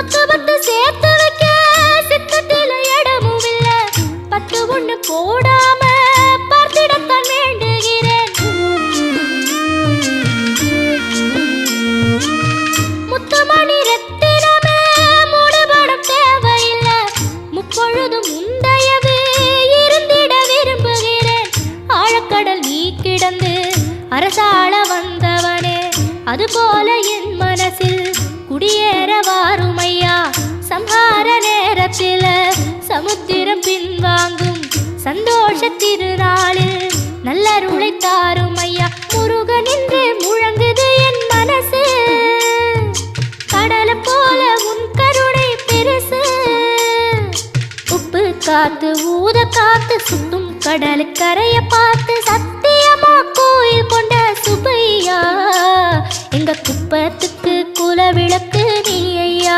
சொத்து பத்து சேர்த்து வைக்க சித்தத்தில இடமும் இல்ல. 10 ஒண்ணு போடாம பார்த்திடத்தான் வேண்டுகிறேன். முத்துமணி ரத்தினமே மூடுபடம் தேவையில்ல. முப்பொழுதும் முந்தையவே இருந்திட விரும்புகிறேன். ஆழக்கடல் நீ கிடந்து அரசாள வந்தவனே, அதுபோல என் மனசில் குடியேற வாருமையா. சம்ஹார நேரத்தில் சமுத்திரம் பின்வாங்கும் சந்தோஷ திருநாளில் நல்லருளை தாருமையா. முருகன் என்று முழங்குது என் மனசு, கடலை போல உன் கருணை பெருசு. உப்பு காத்து ஊத காத்து சுத்தும் கடலு கரைய பார்த்து சத்தியமா கோயில் கொண்ட சுப்பையா. எங்க குப்பத்துக்கு குல விளக்கு நீ ஐயா.